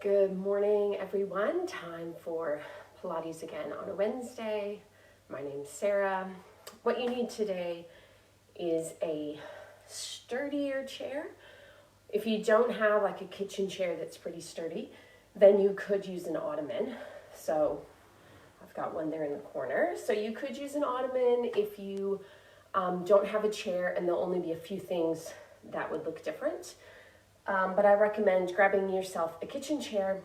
Good morning, everyone. Time for Pilates again on a Wednesday. My name's Sarah. What you need today is a sturdier chair. If you don't have like a kitchen chair that's pretty sturdy, then you could use an ottoman. So I've got one there in the corner. So you could use an ottoman if you don't have a chair, and there'll only be a few things that would look different. But I recommend grabbing yourself a kitchen chair.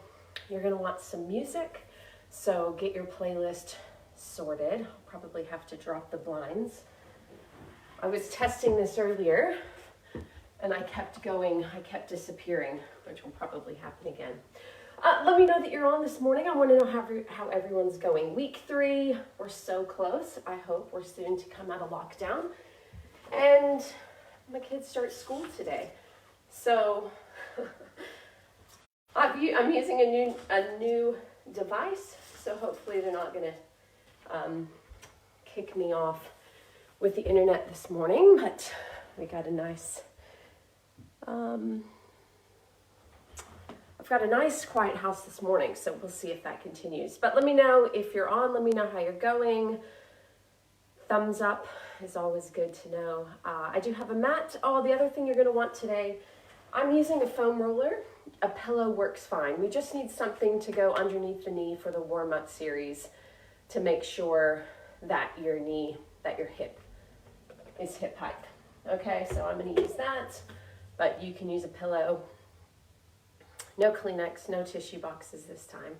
You're gonna want some music, so get your playlist sorted. I'll probably have to drop the blinds. I was testing this earlier, and I kept disappearing, which will probably happen again. Let me know that you're on this morning. I wanna know how everyone's going. Week 3, we're so close. I hope we're soon to come out of lockdown. And my kids start school today. So I'm using a new device, so hopefully they're not gonna kick me off with the internet this morning. But we got a nice, I've got a nice quiet house this morning, so we'll see if that continues. But let me know if you're on. Let me know how you're going. Thumbs up is always good to know. I do have a mat. Oh, the other thing you're gonna want today, I'm using a foam roller. A pillow works fine. We just need something to go underneath the knee for the warm-up series to make sure that your hip is hip height. Okay, so I'm gonna use that, but you can use a pillow. No Kleenex, no tissue boxes this time.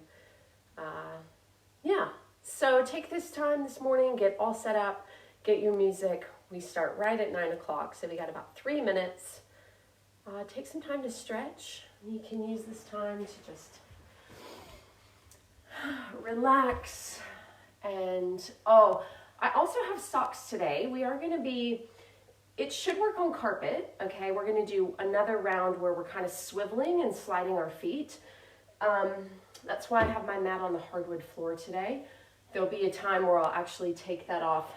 Yeah, so take this time this morning, get all set up, get your music. We start right at 9 o'clock, so we got about 3 minutes. Take some time to stretch. You can use this time to just relax. And I also have socks today. It should work on carpet, okay? We're gonna do another round where we're kind of swiveling and sliding our feet. That's why I have my mat on the hardwood floor today. There'll be a time where I'll actually take that off.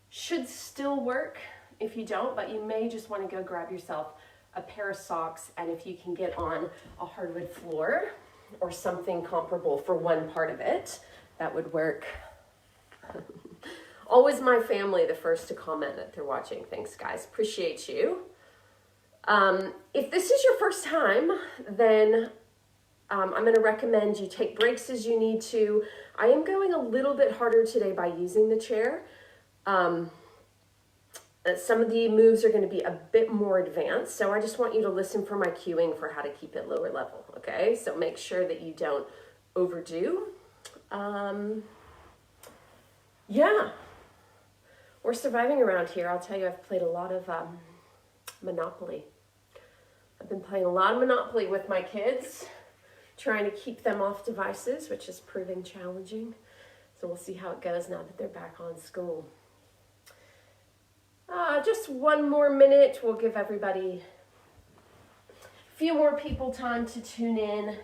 Should still work if you don't, but you may just want to go grab yourself a pair of socks, and if you can get on a hardwood floor or something comparable for one part of it, that would work. Always my family the first to comment that they're watching. Thanks, guys. Appreciate you. If this is your first time, then I'm going to recommend you take breaks as you need to. I am going a little bit harder today by using the chair. Some of the moves are going to be a bit more advanced, so I just want you to listen for my cueing for how to keep it lower level, okay? So make sure that you don't overdo. Yeah, we're surviving around here. I'll tell you, I've played a lot of Monopoly. I've been playing a lot of Monopoly with my kids, trying to keep them off devices, which is proving challenging. So we'll see how it goes now that they're back on school. Just one more minute. We'll give everybody a few more people time to tune in.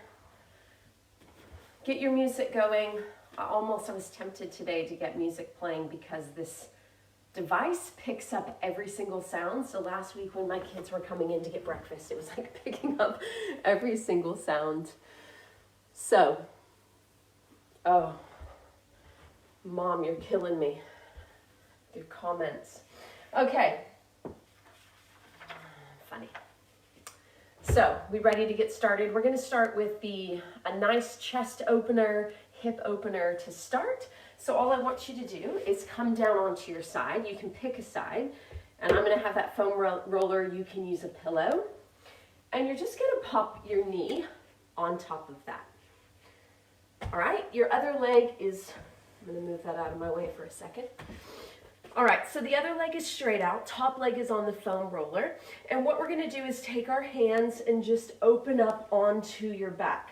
Get your music going. I was tempted today to get music playing because this device picks up every single sound. So last week when my kids were coming in to get breakfast, it was like picking up every single sound. So, Mom, you're killing me with your comments. Okay, funny. So, we ready to get started? We're gonna start with a nice chest opener, hip opener to start. So all I want you to do is come down onto your side. You can pick a side, and I'm gonna have that foam roller. You can use a pillow, and you're just gonna pop your knee on top of that. All right, your other leg is, I'm gonna move that out of my way for a second. All right, so the other leg is straight out, top leg is on the foam roller, and what we're gonna do is take our hands and just open up onto your back.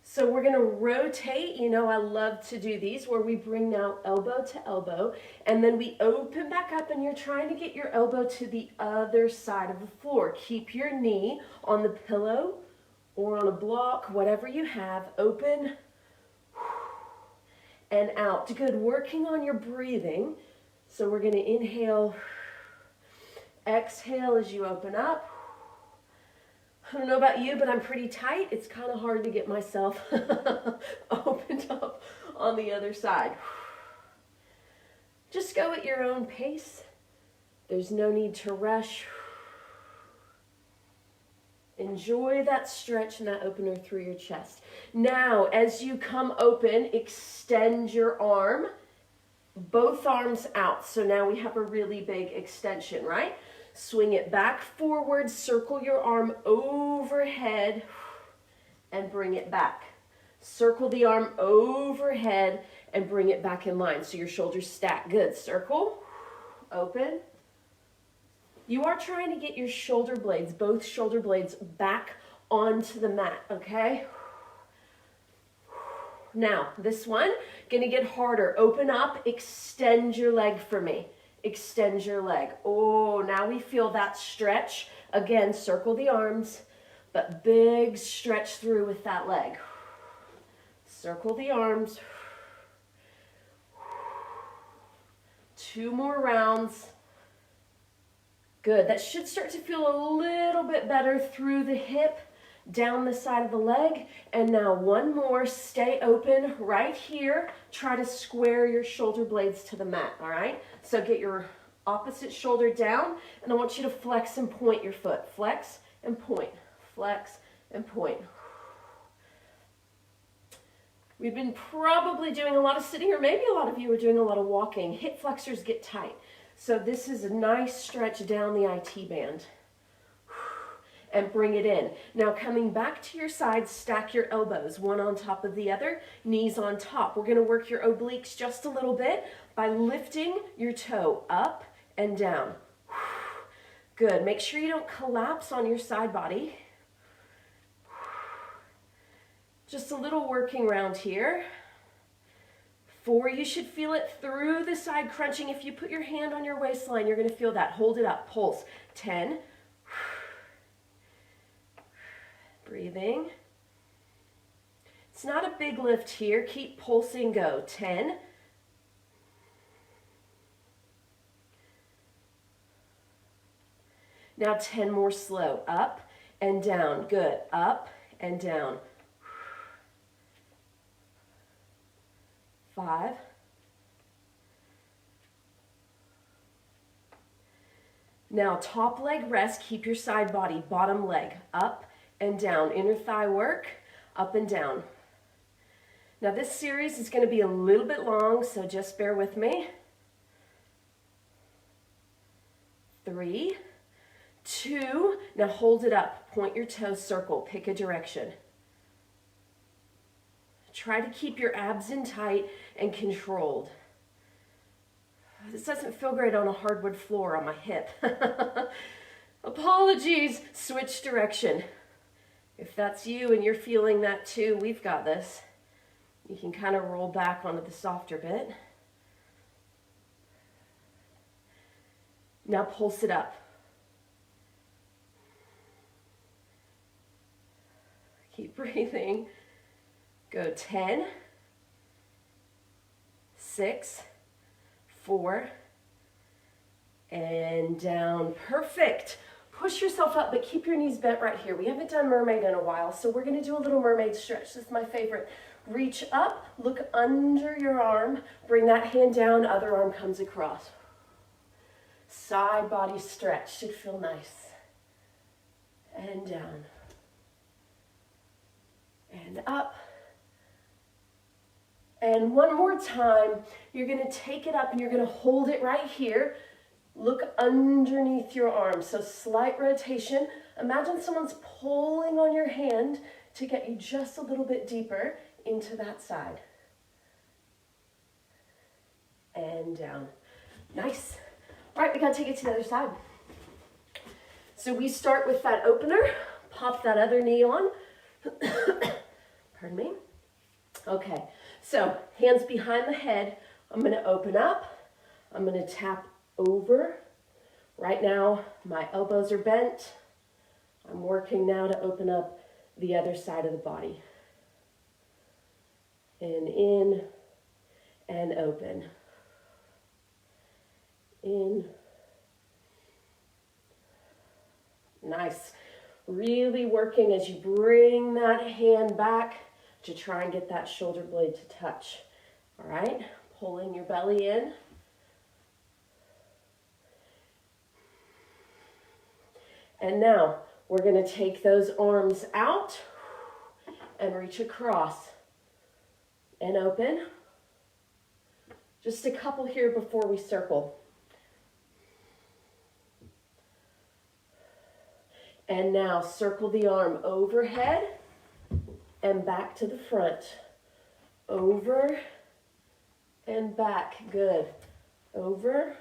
So we're gonna rotate, I love to do these, where we bring now elbow to elbow, and then we open back up, and you're trying to get your elbow to the other side of the floor. Keep your knee on the pillow or on a block, whatever you have, open and out. Good, working on your breathing. So we're gonna inhale, exhale as you open up. I don't know about you, but I'm pretty tight. It's kind of hard to get myself opened up on the other side. Just go at your own pace. There's no need to rush. Enjoy that stretch and that opener through your chest. Now, as you come open, extend your arm, both arms out. So now we have a really big extension, right? Swing it back forward, circle your arm overhead, and bring it back. Circle the arm overhead and bring it back in line. So your shoulders stack. Good. Circle, open. You are trying to get your shoulder blades, both shoulder blades, back onto the mat, okay? Now, this one, gonna get harder. Open up, extend your leg for me. Extend your leg. Oh, now we feel that stretch. Again, circle the arms, but big stretch through with that leg. Circle the arms. 2 more rounds. Good. That should start to feel a little bit better through the hip, down the side of the leg. And now 1 more. Stay open right here. Try to square your shoulder blades to the mat, all right? So get your opposite shoulder down, and I want you to flex and point your foot. Flex and point. Flex and point. We've been probably doing a lot of sitting, or maybe a lot of you are doing a lot of walking. Hip flexors get tight. So this is a nice stretch down the IT band. And bring it in. Now coming back to your side, stack your elbows, one on top of the other, knees on top. We're gonna work your obliques just a little bit by lifting your toe up and down. Good, make sure you don't collapse on your side body. Just a little working round here. 4, you should feel it through the side crunching. If you put your hand on your waistline, you're gonna feel that. Hold it up, pulse. 10. Breathing. It's not a big lift here. Keep pulsing, go. 10. Now 10 more slow. Up and down. Good. Up and down. 5. Now top leg rest. Keep your side body. Bottom leg. Up and down. Inner thigh work. Up and down. Now this series is going to be a little bit long, so just bear with me. 3, 2, now hold it up. Point your toes, circle, pick a direction. Try to keep your abs in tight and controlled. This doesn't feel great on a hardwood floor on my hip. Apologies, switch direction. If that's you and you're feeling that too, we've got this. You can kind of roll back onto the softer bit. Now pulse it up. Keep breathing. Go 10, 6, 4, and down. Perfect. Push yourself up, but keep your knees bent right here. We haven't done mermaid in a while, so we're going to do a little mermaid stretch. This is my favorite. Reach up, look under your arm, bring that hand down, other arm comes across. Side body stretch, should feel nice. And down. And up. And one more time, you're going to take it up and you're going to hold it right here. Look underneath your arm. So slight rotation. Imagine someone's pulling on your hand to get you just a little bit deeper into that side. And down. Nice. All right, we got to take it to the other side. So we start with that opener. Pop that other knee on. Pardon me. Okay, so hands behind the head. I'm going to open up. I'm going to tap over. Right now, my elbows are bent. I'm working now to open up the other side of the body. And in and open. In. Nice. Really working as you bring that hand back to try and get that shoulder blade to touch. All right, pulling your belly in. And now we're going to take those arms out and reach across and open. Just a couple here before we circle. And now circle the arm overhead and back to the front. Over and back. Good. Over.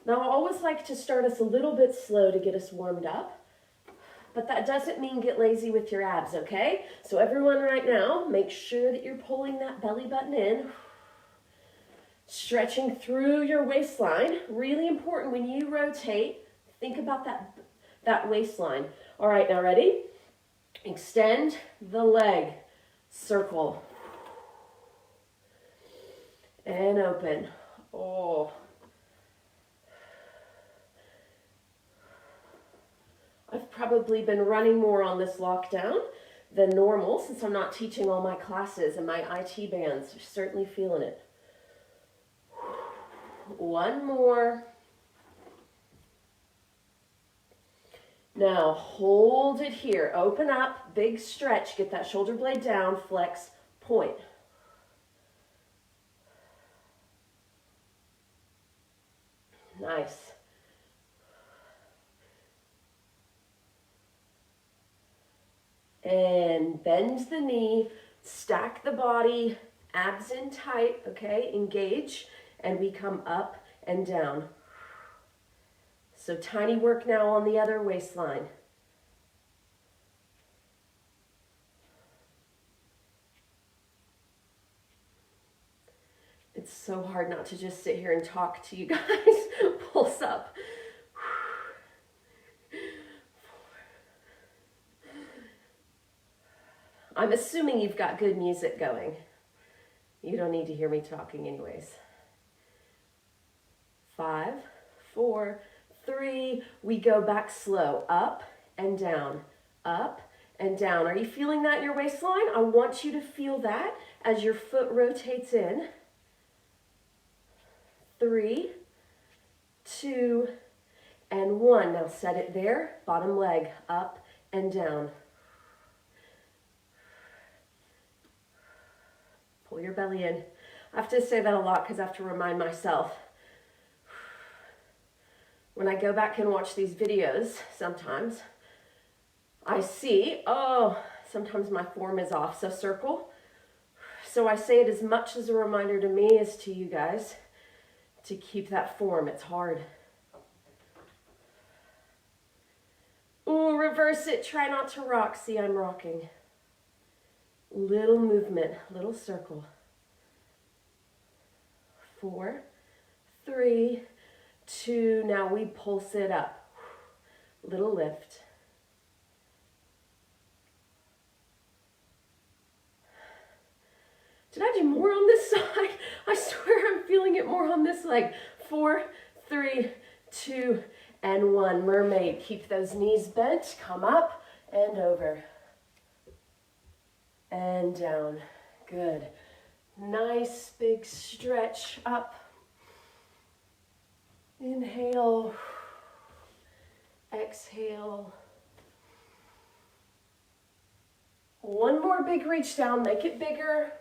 Now I always like to start us a little bit slow to get us warmed up, but that doesn't mean get lazy with your abs, okay? So everyone right now, make sure that you're pulling that belly button in, stretching through your waistline. Really important when you rotate, think about that waistline. All right, now ready? Extend the leg, circle, and open. Oh. I've probably been running more on this lockdown than normal since I'm not teaching all my classes, and my IT bands are certainly feeling it. One more. Now hold it here. Open up, big stretch. Get that shoulder blade down, flex, point. Nice. And bend the knee, stack the body, abs in tight, okay? Engage, and we come up and down. So tiny work now on the other waistline. It's so hard not to just sit here and talk to you guys. Pulse up. I'm assuming you've got good music going. You don't need to hear me talking anyways. 5, 4, 3. We go back slow. Up and down. Up and down. Are you feeling that in your waistline? I want you to feel that as your foot rotates in. 3, 2, and 1. Now set it there. Bottom leg. Up and down. Pull your belly in. I have to say that a lot because I have to remind myself. When I go back and watch these videos, sometimes I see, oh, sometimes my form is off. So circle. So I say it as much as a reminder to me as to you guys to keep that form. It's hard. Ooh, reverse it. Try not to rock. See, I'm rocking. Little movement, little circle. 4, 3, 2. Now we pulse it up. Little lift. Did I do more on this side? I swear I'm feeling it more on this leg. 4, 3, 2, and 1. Mermaid. Keep those knees bent. Come up and over. And down. Good. Nice big stretch up. Inhale. Exhale. One more big reach down. Make it bigger.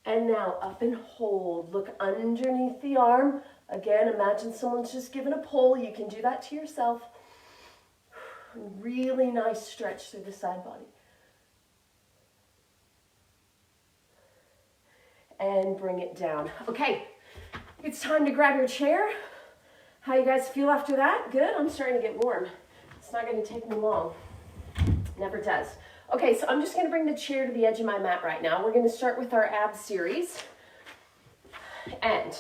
And now up and hold. Look underneath the arm. Again, imagine someone's just giving a pull. You can do that to yourself. Really nice stretch through the side body. And bring it down. Okay, it's time to grab your chair. How you guys feel after that? Good, I'm starting to get warm. It's not gonna take me long. Never does. Okay, so I'm just gonna bring the chair to the edge of my mat right now. We're gonna start with our abs series. And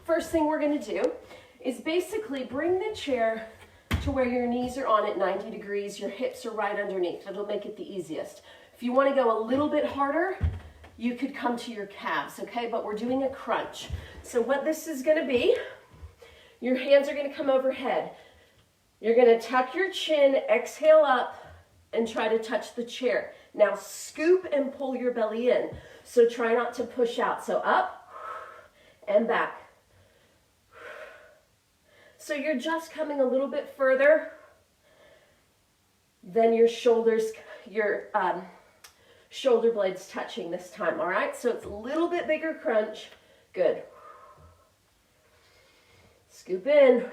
first thing we're gonna do is basically bring the chair to where your knees are on at 90 degrees, your hips are right underneath. It'll make it the easiest. If you wanna go a little bit harder, you could come to your calves, okay? But we're doing a crunch. So what this is gonna be, Your hands are going to come overhead. You're going to tuck your chin, exhale up, and try to touch the chair. Now scoop and pull your belly in. So try not to push out. So up and back. So you're just coming a little bit further than your shoulders, your shoulder blades touching this time, all right? So it's a little bit bigger crunch. Good. Scoop in.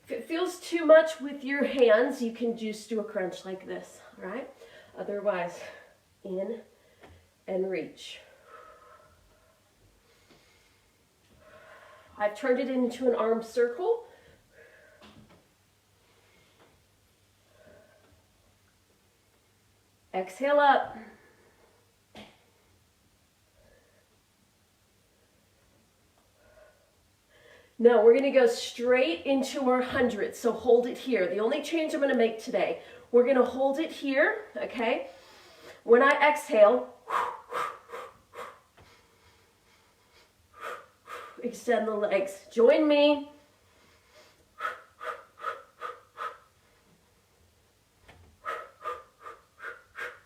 If it feels too much with your hands, you can just do a crunch like this, all right? Otherwise, in and reach. I've turned it into an arm circle. Exhale up. Now we're going to go straight into our 100. So hold it here. The only change I'm going to make today, we're going to hold it here, okay? When I exhale, extend the legs. Join me.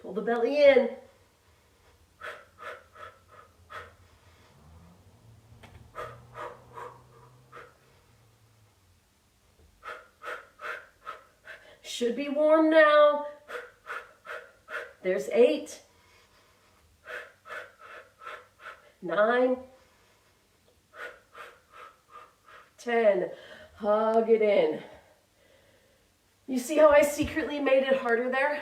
Pull the belly in. Should be warm now. There's 8, 9, 10. Hug it in. You see how I secretly made it harder there?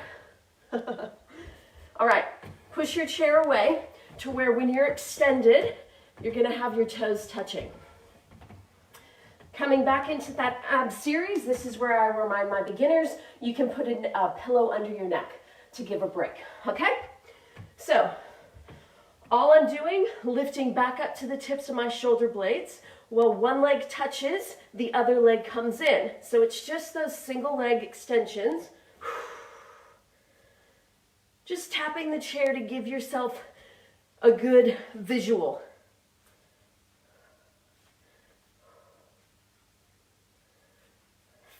All right, push your chair away to where when you're extended, you're gonna have your toes touching. Coming back into that ab series, this is where I remind my beginners, you can put a pillow under your neck to give a break, okay? So, all I'm doing, lifting back up to the tips of my shoulder blades. Well, one leg touches, the other leg comes in. So it's just those single leg extensions. Just tapping the chair to give yourself a good visual.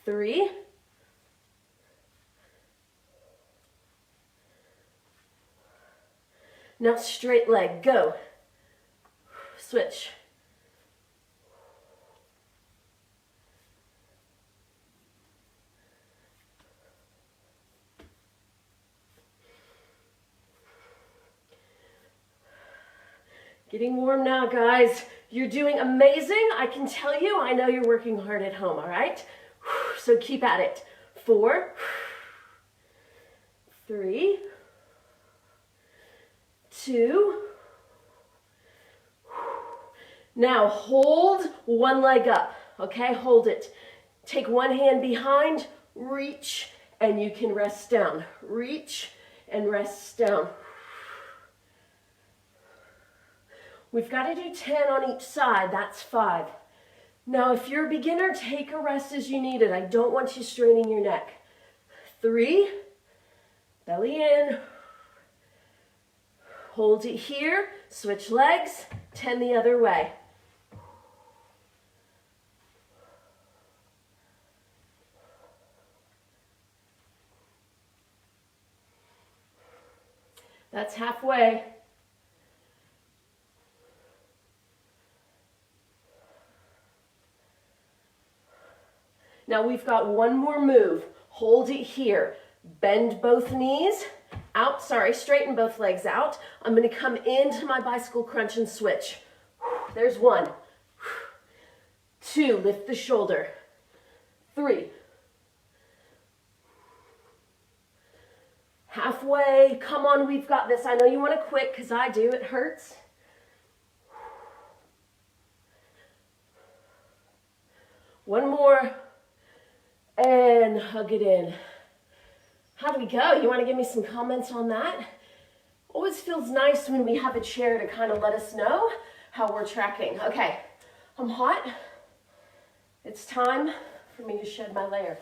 Three. Now straight leg, go. Switch. Getting warm now, guys. You're doing amazing. I can tell you, I know you're working hard at home, all right? So keep at it. 4, 3, 2. Now hold one leg up, okay? Hold it. Take one hand behind, reach, and you can rest down. Reach and rest down. We've got to do 10 on each side. That's 5. Now, if you're a beginner, take a rest as you need it. I don't want you straining your neck. 3, belly in. Hold it here. Switch legs. 10 the other way. That's halfway. Now we've got one more move. Hold it here. Bend both knees out. Straighten both legs out. I'm going to come into my bicycle crunch and switch. There's 1. 2, lift the shoulder. 3. Halfway. Come on, we've got this. I know you want to quit because I do. It hurts. One more. And hug it in. How do we go? You want to give me some comments on that? Always feels nice when we have a chair to kind of let us know how we're tracking. Okay, I'm hot. It's time for me to shed my layer,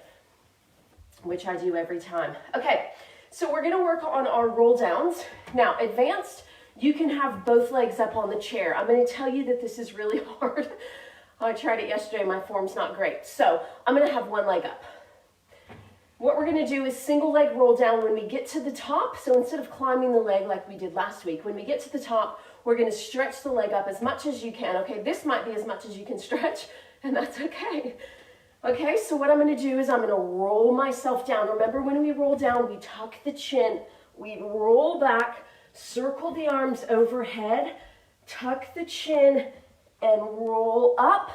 which I do every time. Okay, so we're going to work on our roll downs. Now, advanced, You can have both legs up on the chair. I'm going to tell you that this is really hard. I tried it yesterday. My form's not great. So I'm going to have one leg up. What we're going to do is single leg roll down when we get to the top. So instead of climbing the leg like we did last week, when we get to the top, we're going to stretch the leg up as much as you can. Okay, this might be as much as you can stretch, and that's okay. Okay, so what I'm going to do is I'm going to roll myself down. Remember, when we roll down, we tuck the chin, we roll back, circle the arms overhead, tuck the chin, and roll up,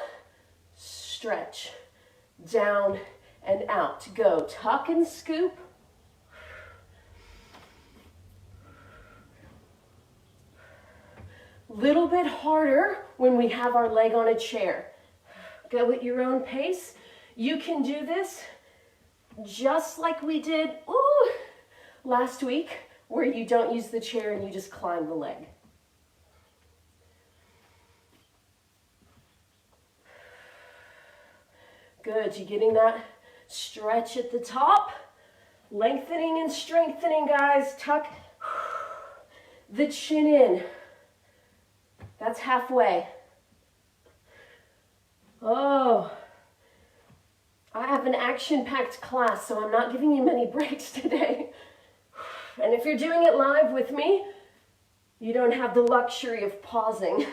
stretch, down, and out. Go. Tuck and scoop. Little bit harder when we have our leg on a chair. Go at your own pace. You can do this just like we did last week, where you don't use the chair and you just climb the leg. Good. You getting that stretch at the top? Lengthening and strengthening, guys. Tuck the chin in. That's halfway. Oh, I have an action-packed class, so I'm not giving you many breaks today. And if you're doing it live with me, you don't have the luxury of pausing.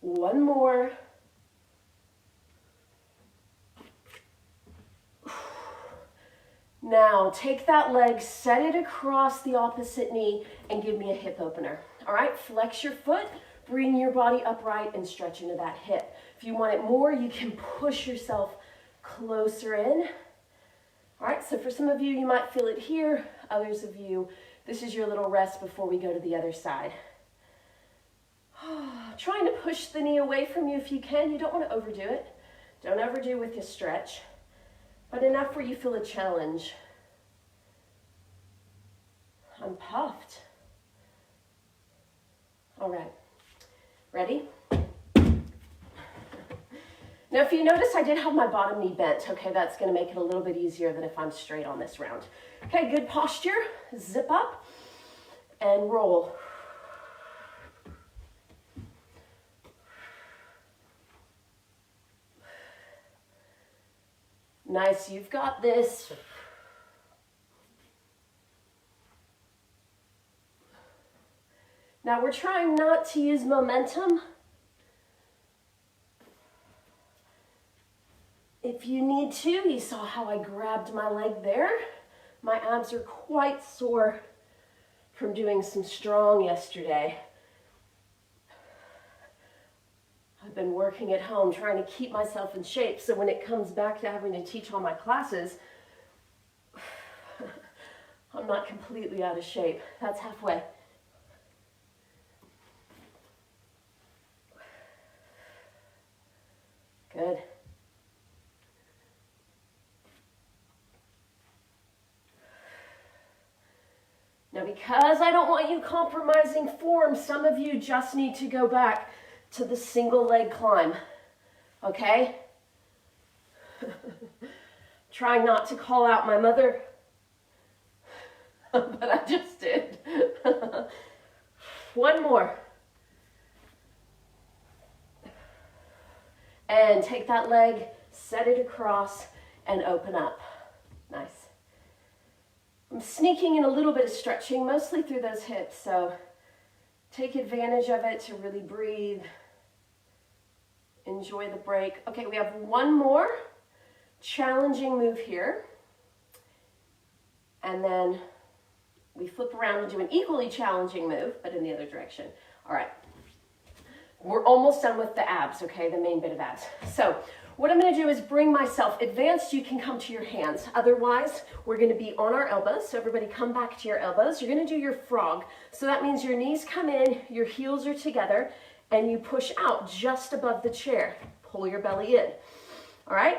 One more. Now, take that leg, set it across the opposite knee, and give me a hip opener. All right, flex your foot, bring your body upright, and stretch into that hip. If you want it more, you can push yourself closer in. All right, so for some of you, you might feel it here. Others of you, this is your little rest before we go to the other side. Trying to push the knee away from you if you can. You don't want to overdo it. Don't overdo with your stretch, but enough where you feel a challenge. I'm puffed. All right, ready? Now, if you notice, I did have my bottom knee bent. Okay, that's going to make it a little bit easier than if I'm straight on this round. Okay, good posture. Zip up and roll. Nice, you've got this. Now we're trying not to use momentum. If you need to, you saw how I grabbed my leg there. My abs are quite sore from doing some strong yesterday. I've been working at home trying to keep myself in shape, so when it comes back to having to teach all my classes, I'm not completely out of shape. That's halfway. Good. Now, because I don't want you compromising form, some of you just need to go back to the single leg climb, okay? Trying not to call out my mother, but I just did. One more. And take that leg, set it across, and open up. Nice. I'm sneaking in a little bit of stretching, mostly through those hips, so take advantage of it to really breathe. Enjoy the break. Okay, we have one more challenging move here. And then we flip around and do an equally challenging move, but in the other direction. All right. We're almost done with the abs, okay? The main bit of abs. So what I'm going to do is bring myself advanced. You can come to your hands. Otherwise, we're going to be on our elbows. So everybody come back to your elbows. You're going to do your frog. So that means your knees come in, your heels are together, and you push out just above the chair. Pull your belly in. All right?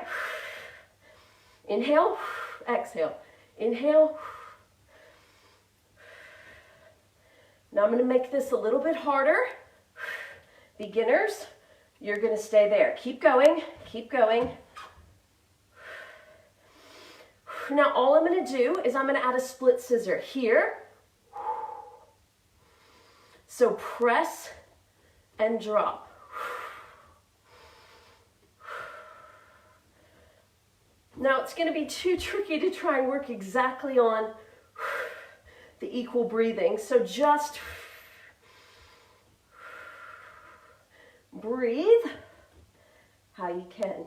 Inhale, exhale. Inhale. Now I'm going to make this a little bit harder. Beginners, you're going to stay there. Keep going, keep going. Now all I'm going to do is I'm going to add a split scissor here. So press and drop. Now it's going to be too tricky to try and work exactly on the equal breathing. So just breathe how you can.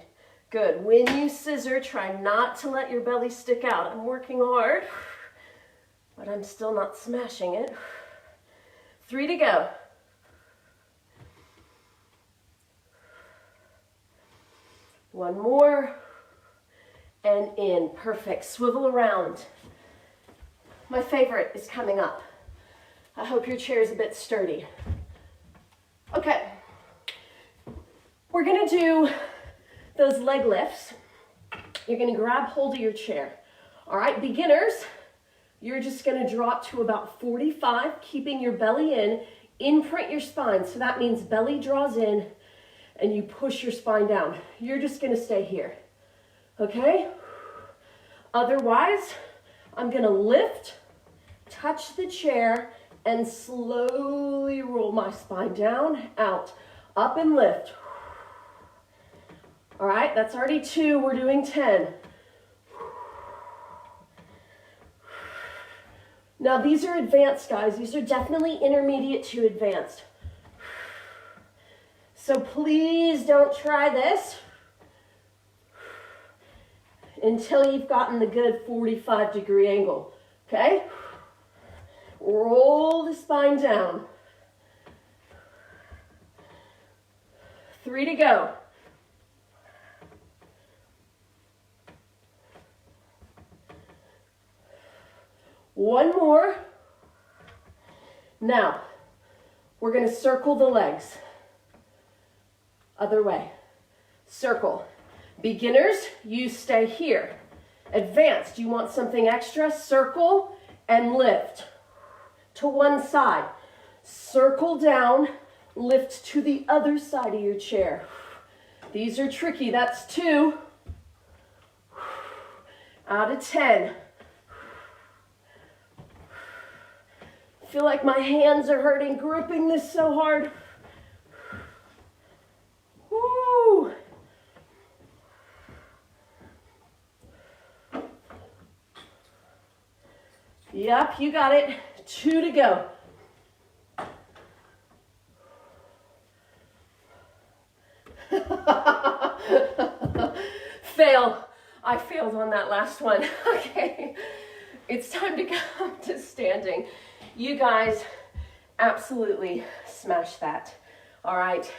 Good. When you scissor, try not to let your belly stick out. I'm working hard, but I'm still not smashing it. 3 to go. One more. And in. Perfect. Swivel around. My favorite is coming up. I hope your chair is a bit sturdy. Okay. We're going to do those leg lifts. You're going to grab hold of your chair. All right, beginners, you're just going to drop to about 45, keeping your belly in. Imprint your spine. So that means belly draws in and you push your spine down. You're just going to stay here. Okay? Otherwise, I'm going to lift, touch the chair, and slowly roll my spine down, out, up and lift. All right, that's already 2. We're doing 10. Now, these are advanced, guys. These are definitely intermediate to advanced. So please don't try this until you've gotten the good 45-degree angle, okay? Roll the spine down. 3 to go. One more. Now, we're going to circle the legs. Other way. Circle. Beginners, you stay here. Advanced, you want something extra? Circle and lift to one side. Circle down, lift to the other side of your chair. These are tricky. That's 2. Out of 10. I feel like my hands are hurting gripping this so hard. Woo! Yep, you got it. 2 to go. Fail. I failed on that last one. Okay. It's time to come to standing. You guys absolutely smashed that. All right.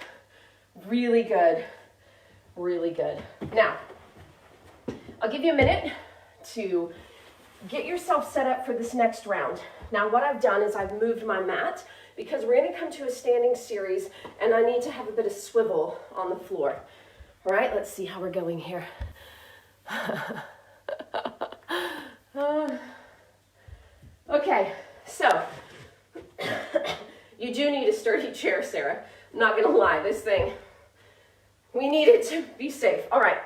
Really good. Really good. Now, I'll give you a minute to get yourself set up for this next round. Now, what I've done is I've moved my mat because we're going to come to a standing series and I need to have a bit of swivel on the floor. All right, let's see how we're going here. Okay, so you do need a sturdy chair, Sarah. I'm not going to lie, this thing, we need it to be safe. All right.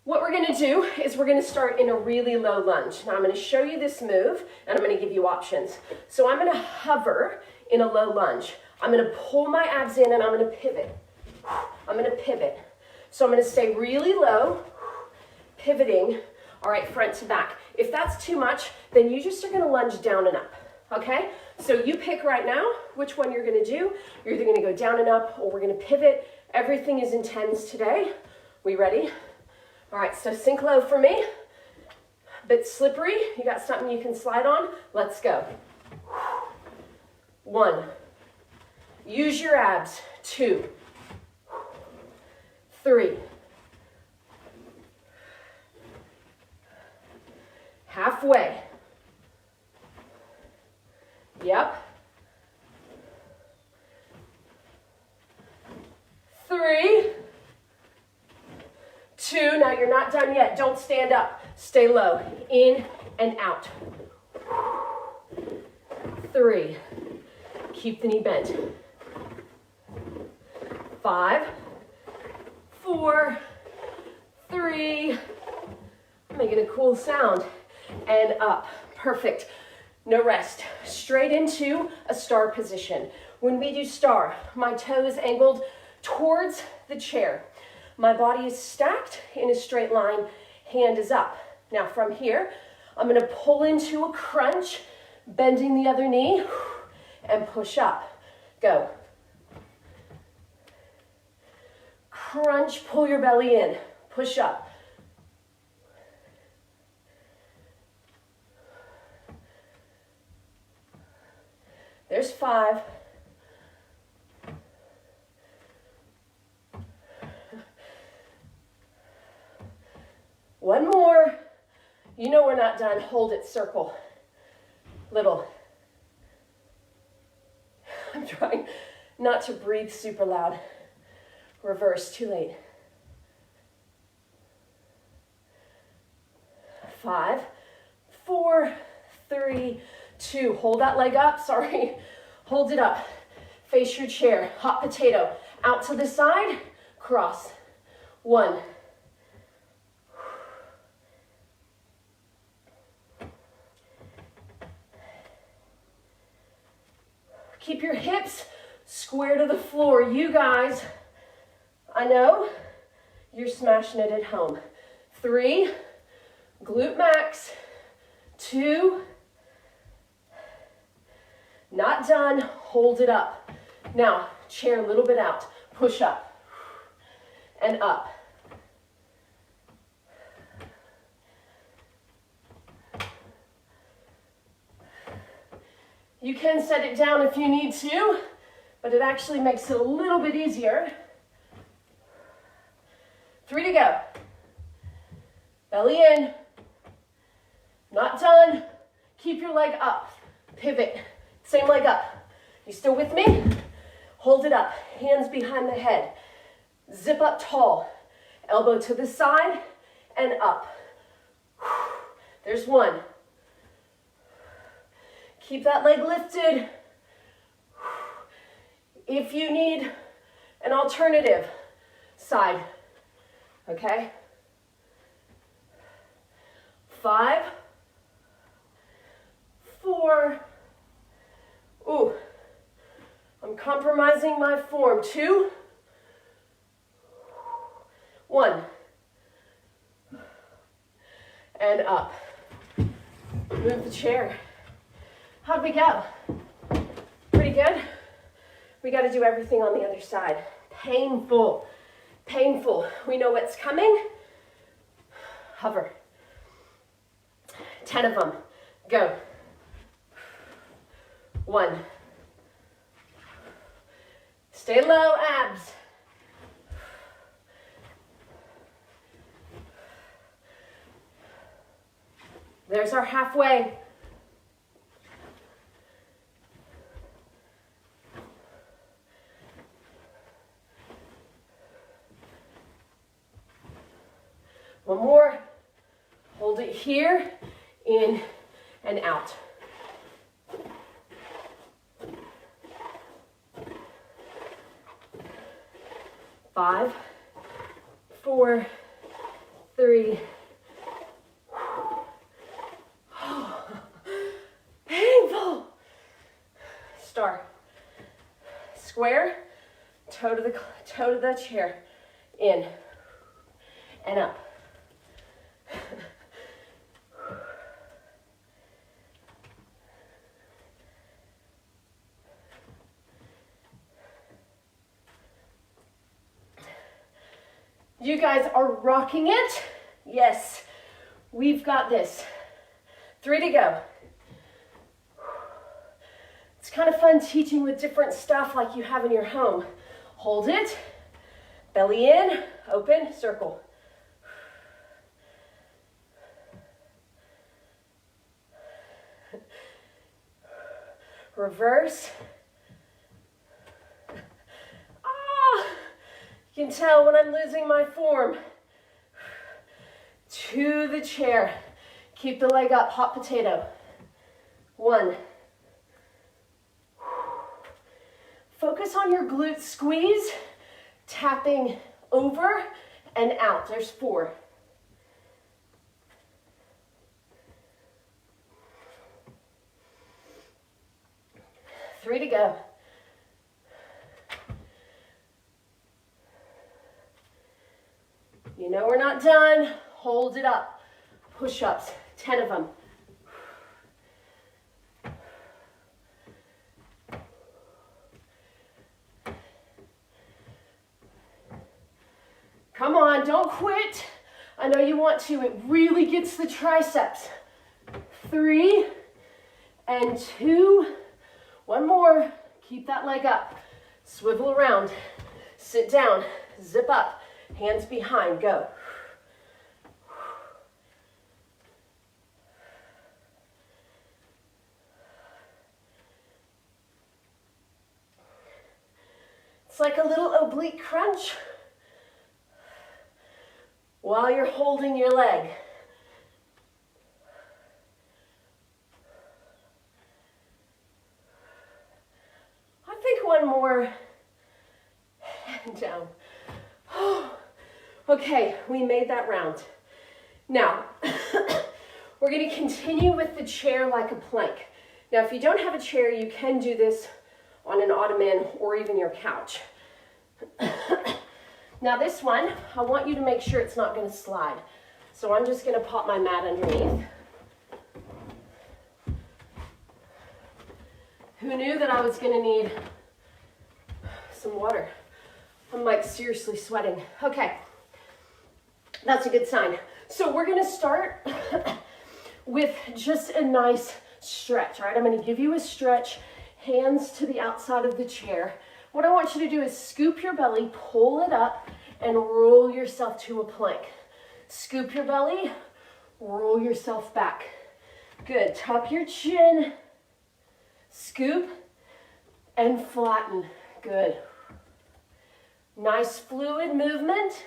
What we're going to do is we're going to start in a really low lunge. Now I'm going to show you this move and I'm going to give you options. So I'm going to hover in a low lunge. I'm going to pull my abs in and I'm going to pivot. I'm going to pivot. So I'm going to stay really low, pivoting, all right, front to back. If that's too much, then you just are going to lunge down and up, okay? So you pick right now which one you're going to do. You're either going to go down and up or we're going to pivot. Everything is in tens today. We ready? All right, so sink low for me. Bit slippery. You got something you can slide on? Let's go. 1. Use your abs. 2. 3. Halfway. Yep. 3. 2, now you're not done yet. Don't stand up. Stay low. In and out. 3. 3. Keep the knee bent. 5, 4, 3. Making a cool sound. And up. Perfect. No rest. Straight into a star position. When we do star, my toes angled towards the chair. My body is stacked in a straight line. Hand is up. Now from here, I'm going to pull into a crunch, bending the other knee, and push up. Go. Crunch, pull your belly in. Push up. There's 5. One more. You know we're not done. Hold it, circle. Little. I'm trying not to breathe super loud. Reverse, too late. 5, 4, 3, 2. Hold that leg up, sorry. Hold it up. Face your chair. Hot potato. Out to the side, cross. 1. Keep your hips square to the floor. You guys, I know you're smashing it at home. 3, glute max. 2, not done, hold it up. Now, chair a little bit out, push up and up. You can set it down if you need to, but it actually makes it a little bit easier. 3 to go. Belly in. Not done. Keep your leg up. Pivot. Same leg up. You still with me? Hold it up. Hands behind the head. Zip up tall. Elbow to the side and up. There's 1. Keep that leg lifted. If you need an alternative side, okay? 5, 4. Ooh, I'm compromising my form. 2, 1. And up. Move the chair. How'd we go? Pretty good? We got to do everything on the other side. Painful. Painful. We know what's coming. Hover. 10 of them. Go. 1. Stay low, abs. There's our halfway. One more. Hold it here, in and out. Five, 4, 3. Painful. Star. Square, toe to the chair, in and up. You guys are rocking it. Yes, we've got this. 3 to go. It's kind of fun teaching with different stuff like you have in your home. Hold it, belly in, open, circle. Reverse. You can tell when I'm losing my form. To the chair. Keep the leg up, hot potato. 1. Focus on your glute squeeze, tapping over and out. There's 4. 3 to go. You know we're not done. Hold it up. Push-ups, 10 of them. Come on, don't quit. I know you want to. It really gets the triceps. 3 and 2. 1 more. Keep that leg up. Swivel around. Sit down. Zip up. Hands behind. Go. It's like a little oblique crunch while you're holding your leg. I think 1 more. And down. Okay, we made that round. Now, we're going to continue with the chair like a plank. Now, if you don't have a chair, you can do this on an ottoman or even your couch. Now this one, I want you to make sure it's not going to slide. So I'm just going to pop my mat underneath. Who knew that I was going to need some water? I'm like seriously sweating. Okay, that's a good sign. So we're going to start with just a nice stretch, all right? I'm going to give you a stretch, hands to the outside of the chair. What I want you to do is scoop your belly, pull it up, and roll yourself to a plank. Scoop your belly, roll yourself back. Good, tuck your chin, scoop, and flatten. Good. Nice fluid movement.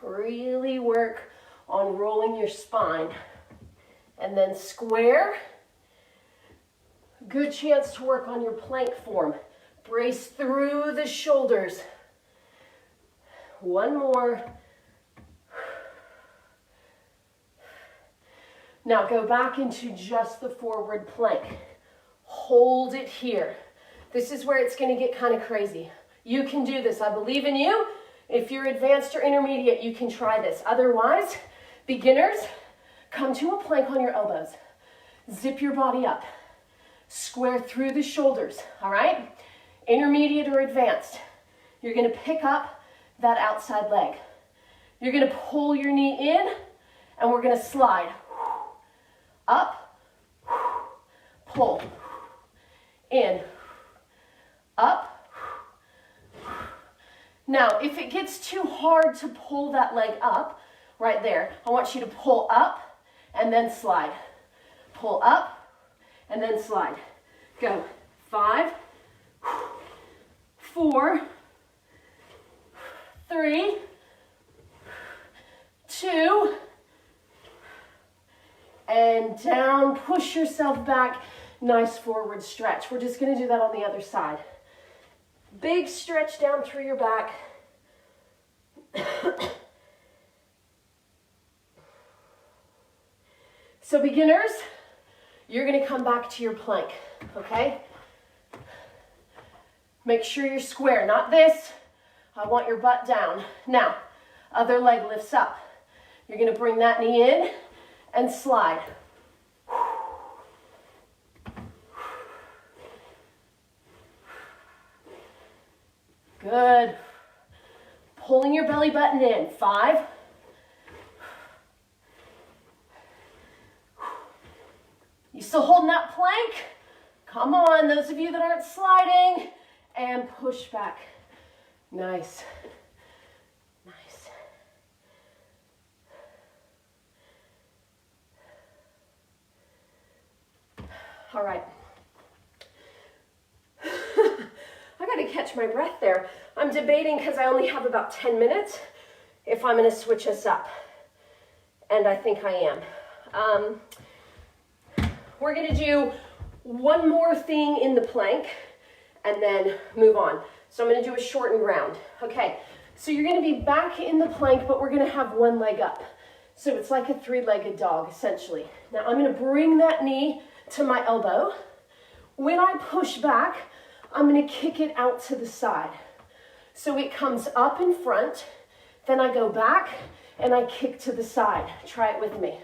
Really work on rolling your spine. And then square. Good chance to work on your plank form. Brace through the shoulders. 1 more. Now go back into just the forward plank. Hold it here. This is where it's going to get kind of crazy. You can do this. I believe in you. If you're advanced or intermediate, you can try this. Otherwise, beginners, come to a plank on your elbows. Zip your body up. Square through the shoulders, all right? Intermediate or advanced, you're going to pick up that outside leg. You're going to pull your knee in, and we're going to slide. Up, pull, in, up. Now, if it gets too hard to pull that leg up, right there, I want you to pull up and then slide. Pull up and then slide. Go. 5, 4, 3, 2, and down. Push yourself back. Nice forward stretch. We're just going to do that on the other side. Big stretch down through your back. So beginners, you're going to come back to your plank, okay? Make sure you're square, not this. I want your butt down. Now, other leg lifts up. You're going to bring that knee in and slide. Good. Pulling your belly button in. 5. You still holding that plank? Come on, those of you that aren't sliding. And push back. Nice. Nice. All right. I got to catch catch my breath there. I'm debating because I only have about 10 minutes if I'm going to switch us up. And I think I am. We're going to do one more thing in the plank and then move on. So I'm going to do a shortened round. Okay, so you're going to be back in the plank, but we're going to have one leg up. So it's like a three-legged dog, essentially. Now I'm going to bring that knee to my elbow. When I push back, I'm going to kick it out to the side. So it comes up in front, then I go back and I kick to the side. Try it with me.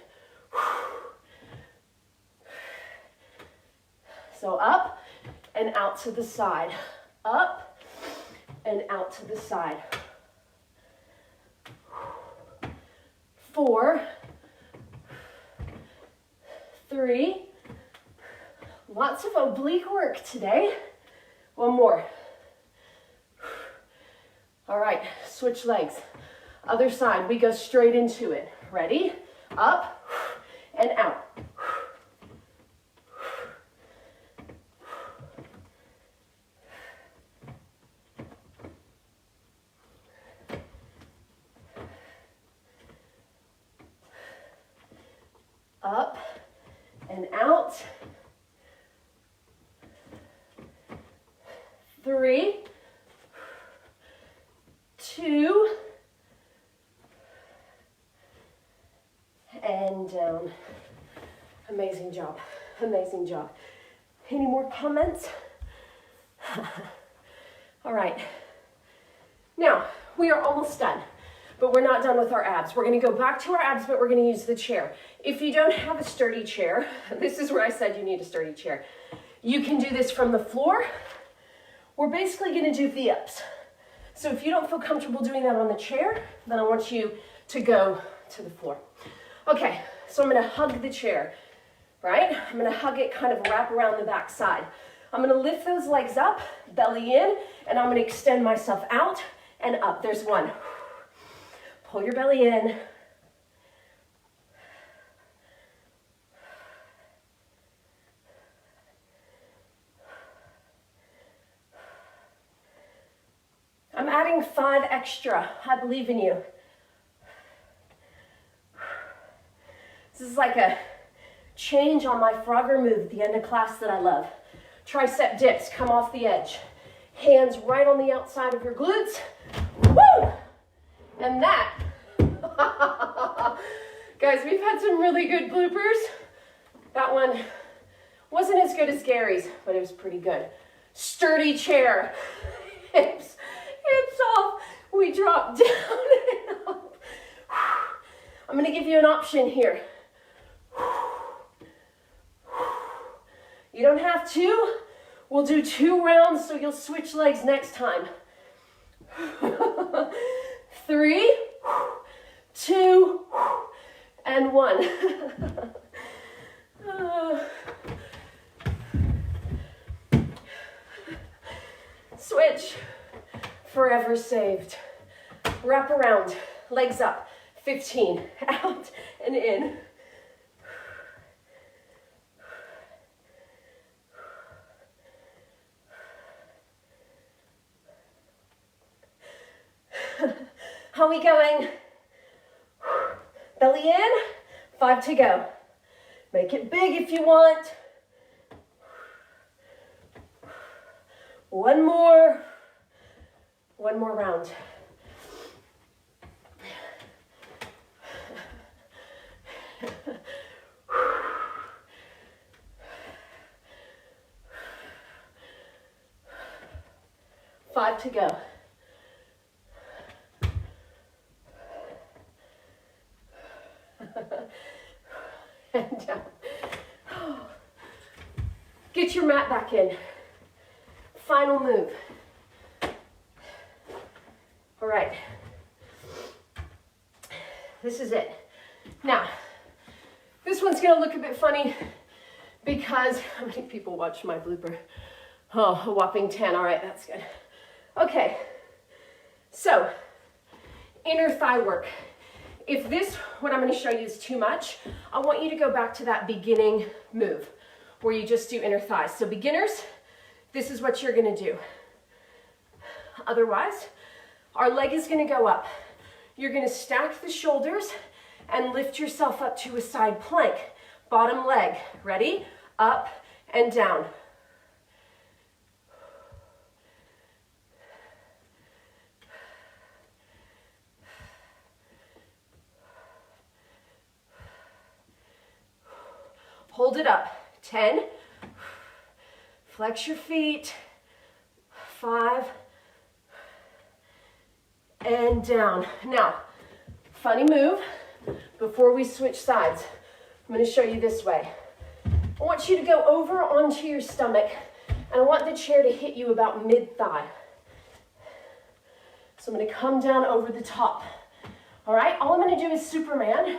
So up and out to the side. Up and out to the side. 4, 3, lots of oblique work today. One more. All right, switch legs. Other side, we go straight into it. Ready? Up and out. Up and out. 3, 2, and down. Amazing job. Amazing job. Any more comments? All right. Now, we are almost done. But we're not done with our abs. We're going to go back to our abs, but we're going to use the chair. If you don't have a sturdy chair, this is where I said you need a sturdy chair. You can do this from the floor. We're basically going to do V-ups. So if you don't feel comfortable doing that on the chair, then I want you to go to the floor. Okay, so I'm going to hug the chair, right? I'm going to hug it, kind of wrap around the back side. I'm going to lift those legs up, belly in, and I'm going to extend myself out and up. There's one. Pull your belly in. I'm adding 5 extra. I believe in you. This is like a change on my Frogger move at the end of class that I love. Tricep dips, come off the edge. Hands right on the outside of your glutes. Woo! And that, guys, we've had some really good bloopers. That one wasn't as good as Gary's, but it was pretty good. Sturdy chair. Hips off. We drop down and up. I'm going to give you an option here. You don't have to. We'll do 2 rounds, so you'll switch legs next time. 3, 2, and 1. Switch. Forever saved. Wrap around. Legs up. 15. Out and in. How are we going? Belly in, 5 to go. Make it big if you want. One more round. Five to go. And down. Get your mat back in. Final move. All right. This is it. Now, this one's going to look a bit funny because how many people watch my blooper? Oh, a whopping 10. All right, that's good. Okay. So, inner thigh work. If this, what I'm going to show you is too much, I want you to go back to that beginning move where you just do inner thighs. So beginners, this is what you're going to do. Otherwise, our leg is going to go up. You're going to stack the shoulders and lift yourself up to a side plank. Bottom leg, ready? Up and down. Hold it up. 10. Flex your feet. 5. And down. Now, funny move. Before we switch sides, I'm going to show you this way. I want you to go over onto your stomach, and I want the chair to hit you about mid-thigh. So I'm going to come down over the top. All right, all I'm going to do is Superman.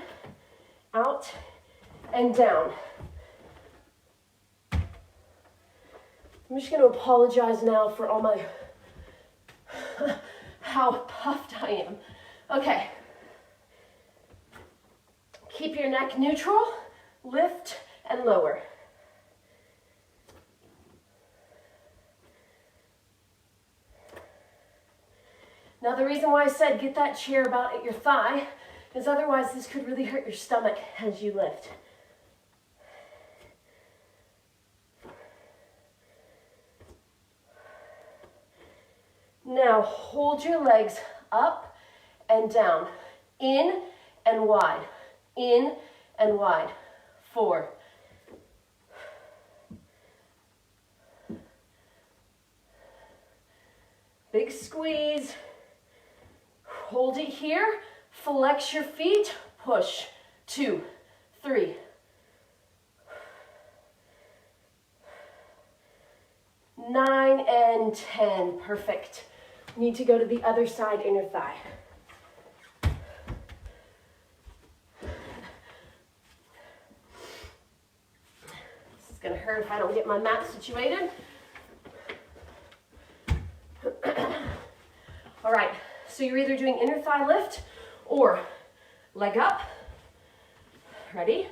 Out and down. I'm just going to apologize now for all my, how puffed I am. Okay. Keep your neck neutral, lift and lower. Now the reason why I said get that chair about at your thigh is otherwise this could really hurt your stomach as you lift. Now hold your legs up and down, in and wide, in and wide. 4. Big squeeze. Hold it here, flex your feet, push. 2, 3. 9 and 10, perfect. Need to go to the other side, inner thigh. This is gonna hurt if I don't get my mat situated. All right, so you're either doing inner thigh lift or leg up. Ready?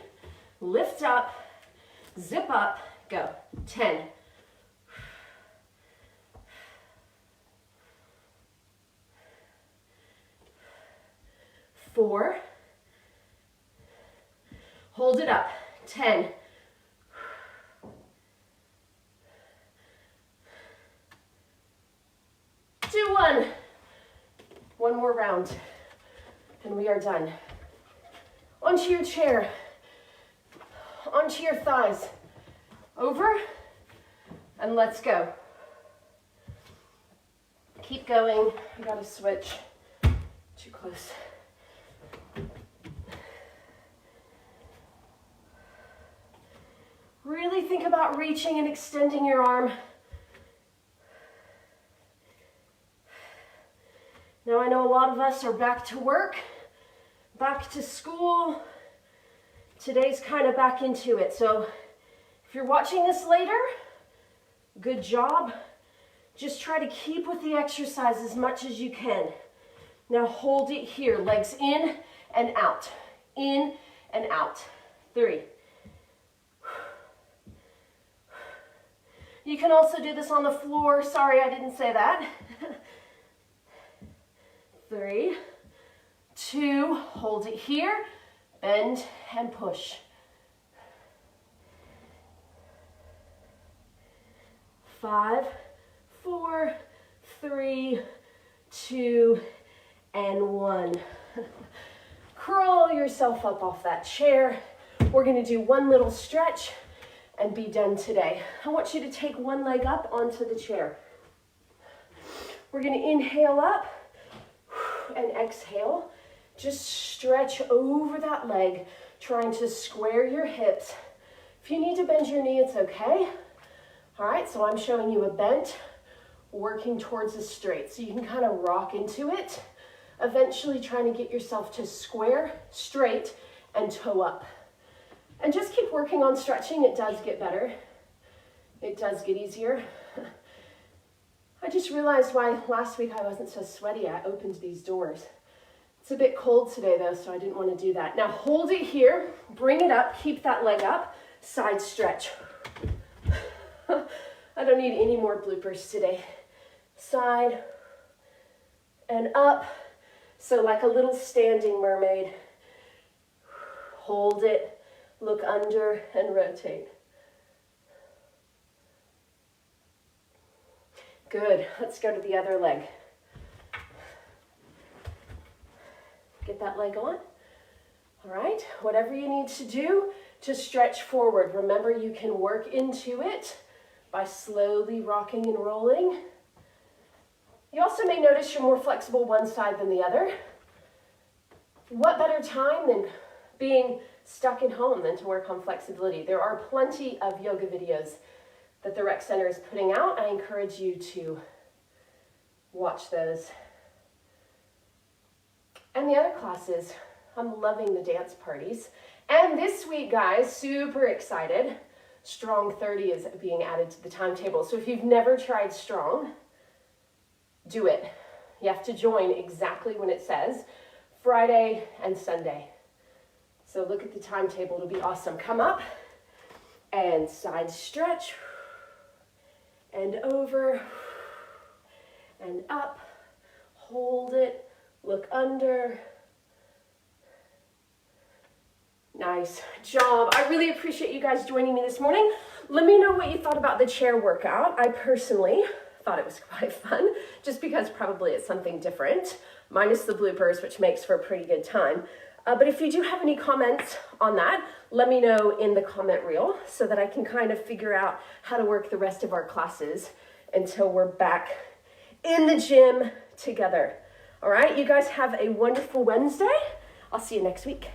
Lift up, zip up, go. 10. 4. Hold it up. 10. 2, 1. One more round, and we are done. Onto your chair, onto your thighs, over, and let's go. Keep going. I gotta switch. Too close. Really think about reaching and extending your arm. Now I know a lot of us are back to work, back to school. Today's kind of back into it. So if you're watching this later, good job. Just try to keep with the exercise as much as you can. Now hold it here, legs in and out, in and out. 3. You can also do this on the floor. Sorry, I didn't say that. 3, 2, hold it here, bend and push. 5, 4, 3, 2, and 1. Curl yourself up off that chair. We're going to do one little stretch and be done today. I want you to take one leg up onto the chair. We're going to inhale up and exhale. Just stretch over that leg, trying to square your hips. If you need to bend your knee, it's okay. All right, so I'm showing you a bent, working towards a straight. So you can kind of rock into it, eventually trying to get yourself to square, straight, and toe up. And just keep working on stretching. It does get better. It does get easier. I just realized why last week I wasn't so sweaty. I opened these doors. It's a bit cold today though, so I didn't want to do that. Now hold it here, bring it up, keep that leg up, side stretch. I don't need any more bloopers today. Side, and up. So like a little standing mermaid. Hold it, look under and rotate. Good, let's go to the other leg. Get that leg on. All right, whatever you need to do to stretch forward. Remember, you can work into it by slowly rocking and rolling. You also may notice you're more flexible one side than the other. What better time than being stuck at home than to work on flexibility? There are plenty of yoga videos that the Rec Center is putting out. I encourage you to watch those. And the other classes, I'm loving the dance parties. And this week, guys, super excited, Strong 30 is being added to the timetable. So if you've never tried Strong, do it. You have to join exactly when it says, Friday and Sunday. So look at the timetable, it'll be awesome. Come up and side stretch and over and up. Hold it, look under. Nice job. I really appreciate you guys joining me this morning. Let me know what you thought about the chair workout. I personally thought it was quite fun, just because probably it's something different, minus the bloopers, which makes for a pretty good time. But if you do have any comments on that, let me know in the comment reel so that I can kind of figure out how to work the rest of our classes until we're back in the gym together. All right, you guys have a wonderful Wednesday. I'll see you next week.